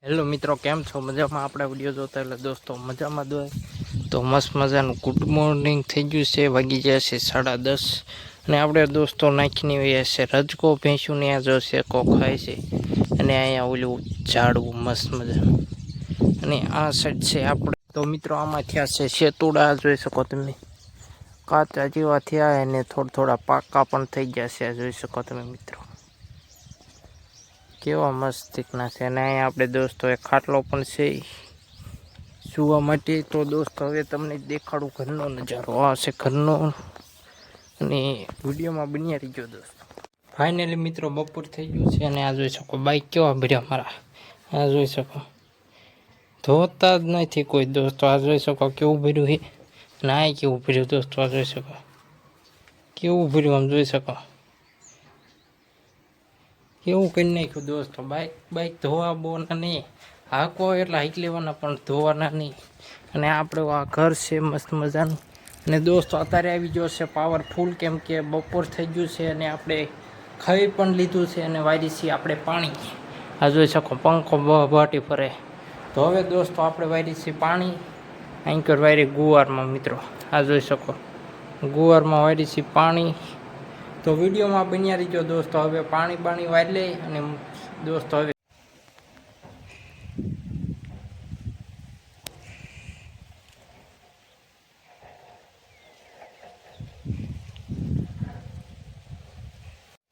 Hello મિત્રો, કેમ છો? મજામાં? આપણે વિડીયો જોતા એટલે દોસ્તો મજામાં દો તો મસ્ત મજાનું ગુડ મોર્નિંગ થઈ ગયું છે. વાગી ગયા છે 10:30 અને આપણે દોસ્તો નાખીને હોઈએ છે રજકો ભેંસું આ જોશે ખાય છે. અને અહીંયા ઓલું ઝાડવું મસ્ત મજાનું અને આ સાઈડ છે આપણે. તો મિત્રો આમાં થયા છે શેતુડા, જોઈ શકો તમે. કાચા જેવા થયા અને થોડા પાકા પણ થઈ ગયા છે, જોઈ શકો તમે મિત્રો. કેવા મસ્તીકના છે. અને અહીંયા આપણે દોસ્તો એક ખાટલો પણ છે સુવા માટે. તો દોસ્તો હવે તમને દેખાડું ઘરનો નજારો. આ છે ઘરનો અને વિડીયોમાં બન્યા રહીજો દોસ્તો. ફાઇનલી મિત્રો બપોર થઈ ગયું છે અને આ જોઈ શકો બાઈક કેવા ભર્યા મારા. આ જોઈ શકો ધોતા જ નથી કોઈ દોસ્તો. આ જોઈ શકો કેવું ભર્યું છે. ના કેવું ભર્યું દોસ્તો. આ જોઈ શકો કેવું ભર્યું. આમ જોઈ શકો કેવું કરી નાખ્યું દોસ્તો. બાઈક ધોવા બોના નહીં, હાંકવો એટલે હાંકી લેવાના પણ ધોવાના નહીં. અને આપણે આ ઘર છે મસ્ત મજાનું. અને દોસ્તો અત્યારે આવી ગયો છે પાવરફુલ, કેમ કે બપોર થઈ ગયું છે અને આપણે ખાઈ પણ લીધું છે અને વારી છીએ આપણે પાણી. આ જોઈ શકો પંખો બહાટી ફરે. તો હવે દોસ્તો આપણે વારી છીએ પાણી. એન્કર વારી ગુવારમાં મિત્રો. આ જોઈ શકો ગુવારમાં વારી છીએ પાણી. તો વિડીયોમાં બન્યા રહીજો દોસ્તો. હવે પાણી વારી લે અને દોસ્તો હવે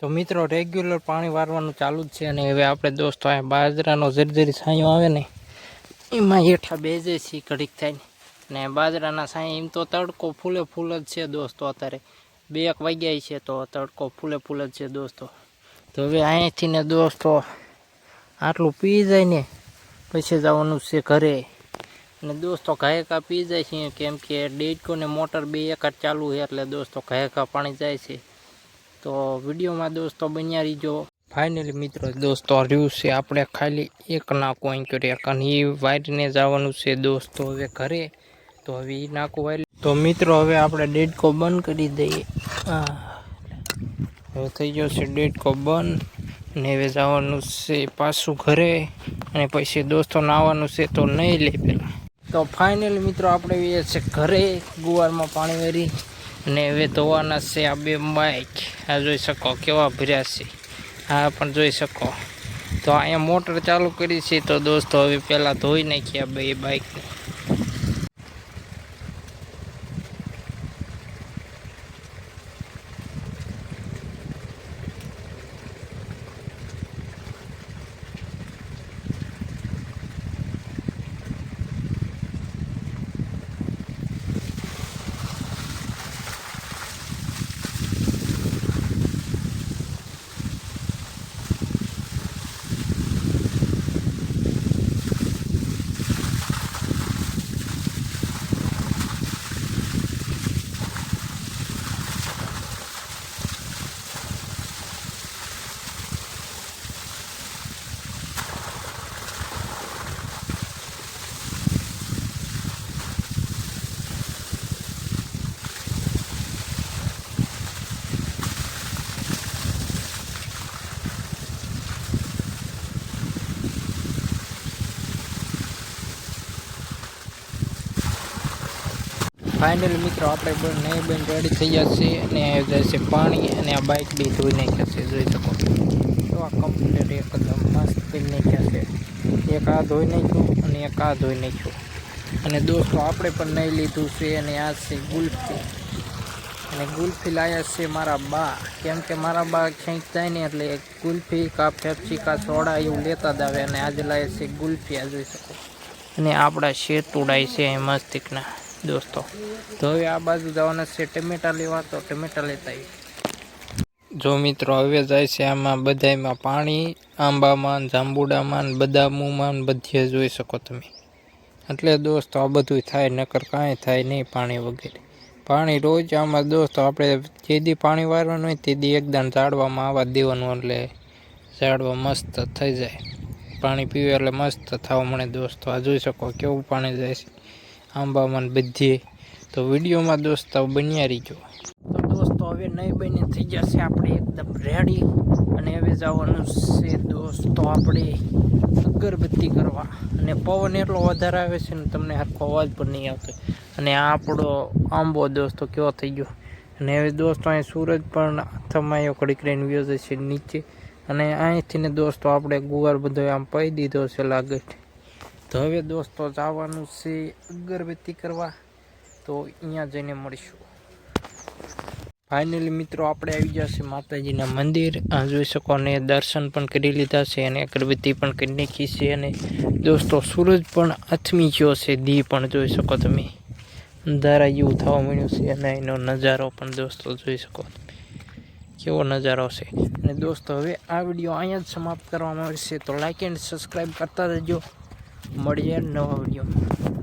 તો મિત્રો રેગ્યુલર પાણી વારવાનું ચાલુ જ છે. અને હવે આપણે દોસ્તો આ બાજરાનો જરજરી છાંયો આવે ને એમાં હેઠા બેજે છીએ ઘડીક થાય ને. બાજરાના છાંય એમ તો તડકો ફૂલે ફૂલ જ છે દોસ્તો. અત્યારે 2 વાગ્યા છે તો તડકો ફૂલે ફૂલ જ છે દોસ્તો. તો હવે અહીંયાથી ને દોસ્તો આટલું પી જાય ને પછી જવાનું છે ઘરે. અને દોસ્તો ઘાયકા પી જાય છે, કેમ કે ડેડકો ને મોટર 2 એક ચાલુ છે એટલે દોસ્તો ઘાયકા પાણી જાય છે. તો વિડીયોમાં દોસ્તો બન્યા રહીજો. ફાઇનલી મિત્રો દોસ્તો રહ્યું છે આપણે ખાલી એક નાકું અહીં કર્યા અને એ વાયરને જવાનું છે દોસ્તો હવે ઘરે. તો હવે એ નાકું વાયર. તો મિત્રો હવે આપણે ડેડકો બંધ કરી દઈએ. હવે થઈ ગયો છે ડેડકો બંધ અને હવે જવાનું છે પાછું ઘરે. અને પછી દોસ્તો નાવાનું છે તો નહીં લે પેલા. તો ફાઇનલી મિત્રો આપણે એ છે ઘરે ગુવારમાં પાણી વેરી. અને હવે ધોવાના છે આ 2 બાઈક. આ જોઈ શકો કેવા ભર્યા છે. આ પણ જોઈ શકો. તો અહીંયા મોટર ચાલુ કરી છે તો દોસ્તો હવે પહેલાં ધોઈ નાખીએ આ 2 બાઈકને. ફાઇનલી મિત્રો આપણે નહીં બંધ રેડી થઈ જશે અને જાય છે પાણી. અને આ બાઇક બી ધોઈ નાખ્યા છે, જોઈ શકો. તો આ કમ્પ્લીટ એકદમ મસ્ત કરી નાખ્યા છે. એક આ ધોઈ નાખ્યું અને એક આ ધોઈ નાખ્યું. અને દોસ્તો આપણે પણ નહીં લીધું છે. અને આ છે ગુલ્ફી. અને ગુલ્ફી લાવ્યા છે મારા બા, કેમ કે મારા બા ક્યાંક જાય ને એટલે ગુલ્ફી કા પેપ્સી કા સોડા એવું લેતા જ આવે. અને આજે લાવ્યા છે ગુલ્ફી. આ જોઈ શકો. અને આપણા શેતુડાય છે મસ્તિકના દોસ્તો. તો હવે આ બાજુ જવાના છે ટમેટા લેવા. તો ટમેટા લેતા આવીએ. જો મિત્રો હવે જાય છે આમાં બધામાં પાણી. આંબામાં, જાંબુડામાં, બદામુમાં બધે જોઈ શકો તમે. એટલે દોસ્તો આ બધું થાય, નકર કાંઈ થાય નહીં પાણી વગેરે. પાણી રોજ આમાં દોસ્તો આપણે જે દી પાણી વારવાનું હોય તે દી એકદમ ઝાડવામાં આવવા દેવાનું, એટલે ઝાડવા મસ્ત થઈ જાય. પાણી પીવે એટલે મસ્ત થવા મળે દોસ્તો. આ જોઈ શકો કેવું પાણી જાય છે આંબામાં બધે. તો વિડીયોમાં દોસ્તો બન્યા રહીજો. તો દોસ્તો હવે હવે નહીં બની થઈ જશે આપણે એકદમ રેડી અને હવે જવાનું છે દોસ્તો આપણે અગરબત્તી કરવા અને પવન એટલો વધારે આવે છે ને તમને સરખો અવાજ પણ નહીં આવતો અને આ આપણો આંબો દોસ્તો કેવો થઈ ગયો અને હવે દોસ્તો અહીં સૂરજ પણ થમાયો ઘડીક રહીને વ્યો જશે નીચે અને અહીંથી ને દોસ્તો આપણે ગુવાર બધો આમ પાઈ દીધો છે લાગે તો હવે દોસ્તો જવાનું છે અગરબત્તી કરવા તો અહીંયા જઈને મળીશું ફાઇનલી મિત્રો આપણે આવી જશે માતાજીના મંદિર આ જોઈ શકો અને દર્શન પણ કરી લીધા છે અને અગરબત્તી પણ કરી નાખી છે અને દોસ્તો સૂરજ પણ આથમી ગયો છે દી પણ જોઈ શકો તમે અંધારા જેવું થવા મળ્યું છે અને એનો નજારો પણ દોસ્તો જોઈ શકો કેવો નજારો છે અને દોસ્તો હવે આ વિડીયો અહીંયા જ સમાપ્ત કરવામાં આવશે તો લાઈક એન્ડ સબસ્ક્રાઈબ કરતા રહેજો મળીએ નવા વિડીયોમાં